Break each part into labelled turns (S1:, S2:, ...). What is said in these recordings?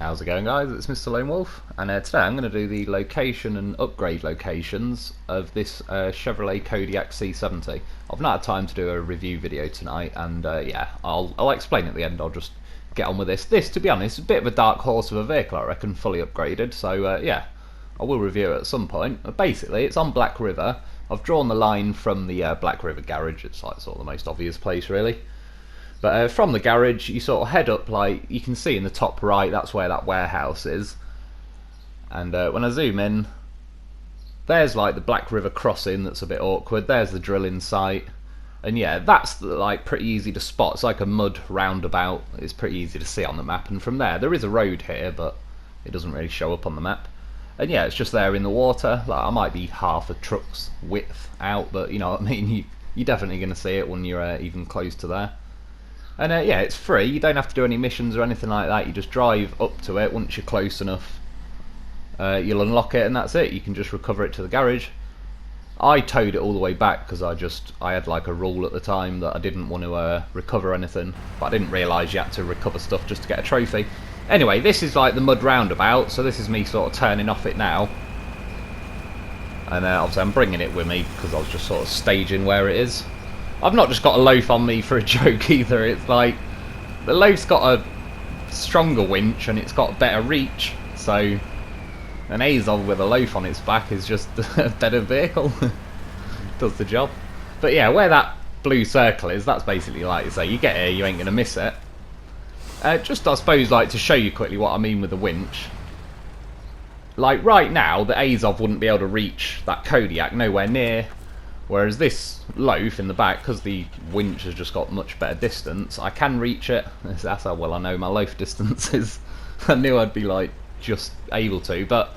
S1: How's it going, guys? It's Mr. Lone Wolf, and today I'm going to do the location and upgrade locations of this Chevrolet Kodiak C70. I've not had time to do a review video tonight, and yeah, I'll explain at the end. I'll just get on with this. This, to be honest, is a bit of a dark horse of a vehicle, I reckon, fully upgraded, so yeah, I will review it at some point. But basically, it's on Black River. I've drawn the line from the Black River garage. It's like sort of the most obvious place, really. But from the garage, you sort of head up, like you can see in the top right, that's where that warehouse is. And when I zoom in, there's like the Black River crossing that's a bit awkward. There's the drilling site. And yeah, that's like pretty easy to spot. It's like a mud roundabout. It's pretty easy to see on the map. And from there is a road here, but it doesn't really show up on the map. And yeah, it's just there in the water. Like, I might be half a truck's width out, but you know what I mean? You're definitely going to see it when you're even close to there. And yeah, it's free. You don't have to do any missions or anything like that. You just drive up to it. Once you're close enough, you'll unlock it, and that's it. You can just recover it to the garage. I towed it all the way back because I had like a rule at the time that I didn't want to recover anything, but I didn't realise you had to recover stuff just to get a trophy. Anyway, this is like the mud roundabout, so this is me sort of turning off it now. And obviously I'm bringing it with me because I was just sort of staging where it is. I've not just got a loaf on me for a joke either. It's like the loaf's got a stronger winch and it's got better reach, so an Azov with a loaf on its back is just a better vehicle. Does the job. But yeah, where that blue circle is, that's basically like you say, you get here, you ain't gonna miss it. Just I suppose like to show you quickly what I mean with the winch. Like right now, the Azov wouldn't be able to reach that Kodiak, nowhere near. Whereas this loaf in the back, because the winch has just got much better distance, I can reach it. That's how well I know my loaf distances. I knew I'd be like just able to, but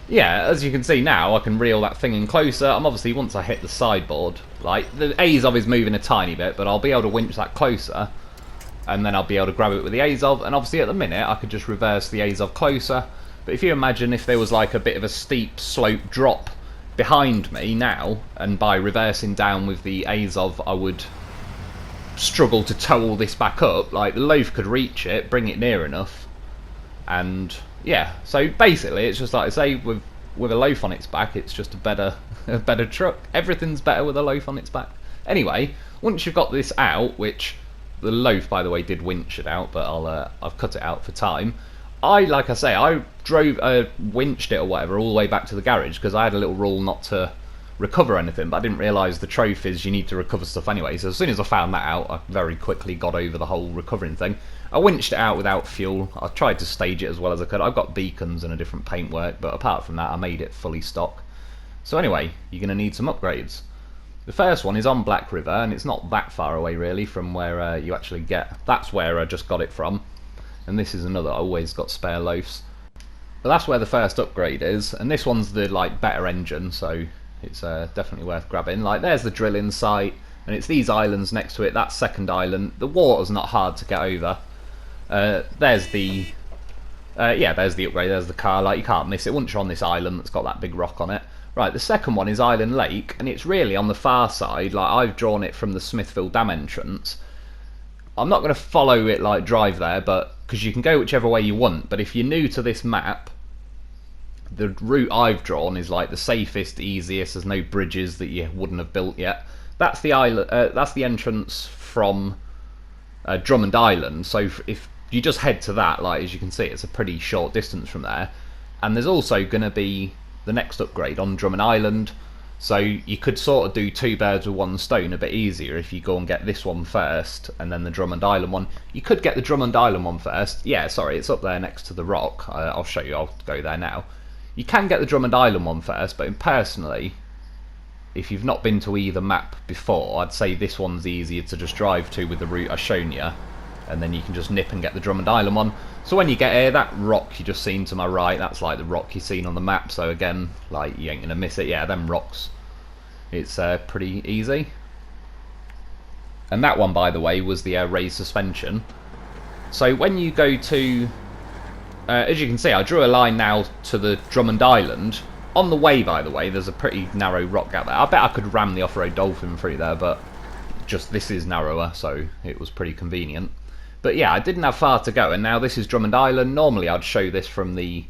S1: yeah, as you can see now, I can reel that thing in closer. I'm obviously, once I hit the sideboard, like the Azov is moving a tiny bit, but I'll be able to winch that closer, and then I'll be able to grab it with the Azov. And obviously at the minute, I could just reverse the Azov closer. But if you imagine if there was like a bit of a steep slope drop behind me now, and by reversing down with the Azov I would struggle to tow all this back up, like the loaf could reach it, bring it near enough, and yeah, so basically it's just like I say, with a loaf on its back, it's just a better truck. Everything's better with a loaf on its back. Anyway, once you've got this out, which the loaf by the way did winch it out, but I've cut it out for time. Like I say, I winched it or whatever all the way back to the garage because I had a little rule not to recover anything, but I didn't realise the trophies you need to recover stuff anyway. So as soon as I found that out, I very quickly got over the whole recovering thing. I winched it out without fuel. I tried to stage it as well as I could. I've got beacons and a different paintwork, but apart from that, I made it fully stock. So anyway, you're going to need some upgrades. The first one is on Black River, and it's not that far away really from where you actually get. That's where I just got it from. And this is another, I always got spare loafs. But that's where the first upgrade is, and this one's the like better engine, so it's definitely worth grabbing. Like there's the drilling site, and it's these islands next to it. That second island, the water's not hard to get over. There's the there's the upgrade. There's the car. Like you can't miss it once you're on this island that's got that big rock on it. Right, the second one is Island Lake, and it's really on the far side. Like I've drawn it from the Smithville Dam entrance. I'm not going to follow it like drive there, but because you can go whichever way you want. But if you're new to this map, the route I've drawn is like the safest, easiest. There's no bridges that you wouldn't have built yet. That's the island. That's the entrance from Drummond Island. So if you just head to that, like as you can see, it's a pretty short distance from there. And there's also going to be the next upgrade on Drummond Island. So you could sort of do two birds with one stone a bit easier if you go and get this one first and then the Drummond Island one. You could get the Drummond Island one first. Yeah, sorry, it's up there next to the rock. I'll show you, I'll go there now. You can get the Drummond Island one first, but personally, if you've not been to either map before, I'd say this one's easier to just drive to with the route I've shown you, and then you can just nip and get the Drummond Island one. So when you get here, that rock you just seen to my right, that's like the rock you've seen on the map, so again, like you ain't gonna miss it. Yeah, them rocks, it's pretty easy. And that one, by the way, was the raised suspension. So when you go to, as you can see, I drew a line now to the Drummond Island. On the way, by the way, there's a pretty narrow rock out there. I bet I could ram the off-road Dolphin through there, but just this is narrower, so it was pretty convenient. But yeah, I didn't have far to go, and now this is Drummond Island. Normally I'd show this from the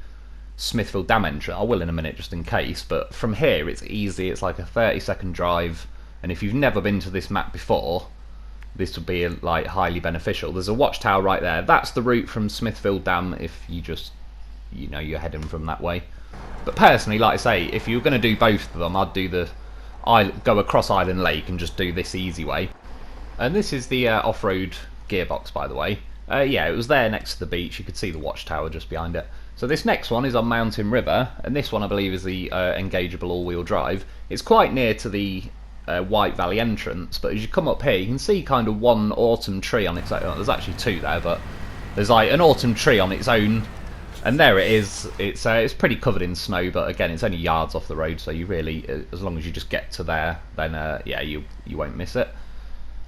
S1: Smithfield Dam entrance. I will in a minute just in case, but from here it's easy. It's like a 30-second drive, and if you've never been to this map before, this would be like highly beneficial. There's a watchtower right there. That's the route from Smithfield Dam if you just, you know, you're heading from that way. But personally, like I say, if you're going to do both of them, I'd do go across Island Lake and just do this easy way. And this is the off-road gearbox, by the way. Yeah, it was there next to the beach. You could see the watchtower just behind it. So this next one is on Mountain River, and this one I believe is the engageable all-wheel drive. It's quite near to the White Valley entrance, but as you come up here, you can see kind of one autumn tree on its own. There's actually two there, but there's like an autumn tree on its own, and there it is. It's pretty covered in snow, but again, it's only yards off the road, so you really, as long as you just get to there, then yeah, you won't miss it.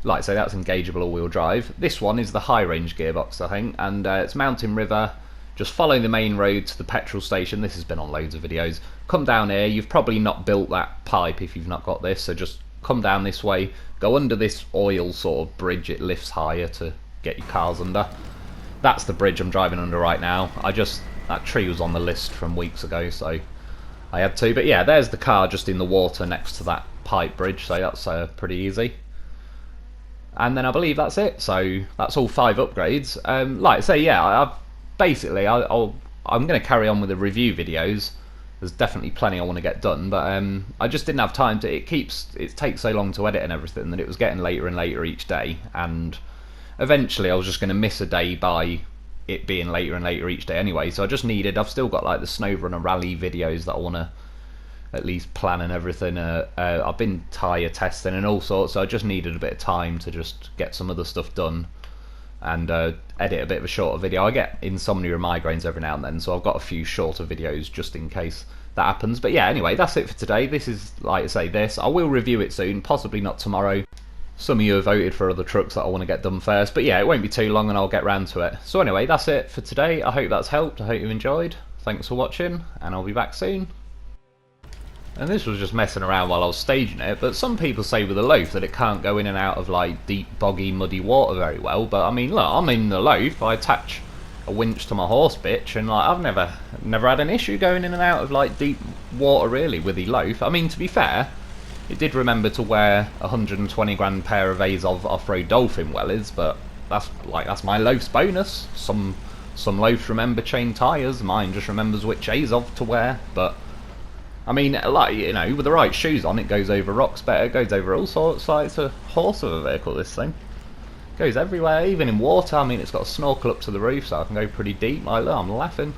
S1: Like I say, that's engageable all-wheel drive. This one is the high-range gearbox, I think, and it's Mountain River. Just follow the main road to the petrol station. This has been on loads of videos. Come down here. You've probably not built that pipe if you've not got this, so just come down this way, go under this oil sort of bridge. It lifts higher to get your cars under. That's the bridge I'm driving under right now. That tree was on the list from weeks ago, so I had to. But yeah, there's the car just in the water next to that pipe bridge, so that's pretty easy. And then I believe that's it. So that's all 5 upgrades. Like I say, yeah, I'm going to carry on with the review videos. There's definitely plenty I want to get done, but I just didn't have time to. It takes so long to edit and everything that it was getting later and later each day, and eventually I was just going to miss a day by it being later and later each day anyway. So I've still got like the SnowRunner rally videos that I want to at least plan and everything. I've been tyre testing and all sorts, so I just needed a bit of time to just get some other stuff done and edit a bit of a shorter video. I get insomnia and migraines every now and then, so I've got a few shorter videos just in case that happens. But yeah, anyway, that's it for today. This is, like I say, I will review it soon, possibly not tomorrow. Some of you have voted for other trucks that I want to get done first, but yeah, it won't be too long and I'll get round to it. So anyway, that's it for today. I hope that's helped. I hope you enjoyed. Thanks for watching, and I'll be back soon. And this was just messing around while I was staging it, but some people say with a loaf that it can't go in and out of like deep, boggy, muddy water very well. But I mean, look, I'm in the loaf. I attach a winch to my horse bitch, and like I've never had an issue going in and out of like deep water really with the loaf. I mean, to be fair, it did remember to wear a 120 grand pair of Azov off-road dolphin wellies, but that's my loaf's bonus. Some loafs remember chain tyres. Mine just remembers which Azov to wear, but. I mean, like, you know, with the right shoes on, it goes over rocks better, it goes over all sorts. Like, it's a horse of a vehicle, this thing. It goes everywhere, even in water. I mean, it's got a snorkel up to the roof, so I can go pretty deep. Like, look, I'm laughing.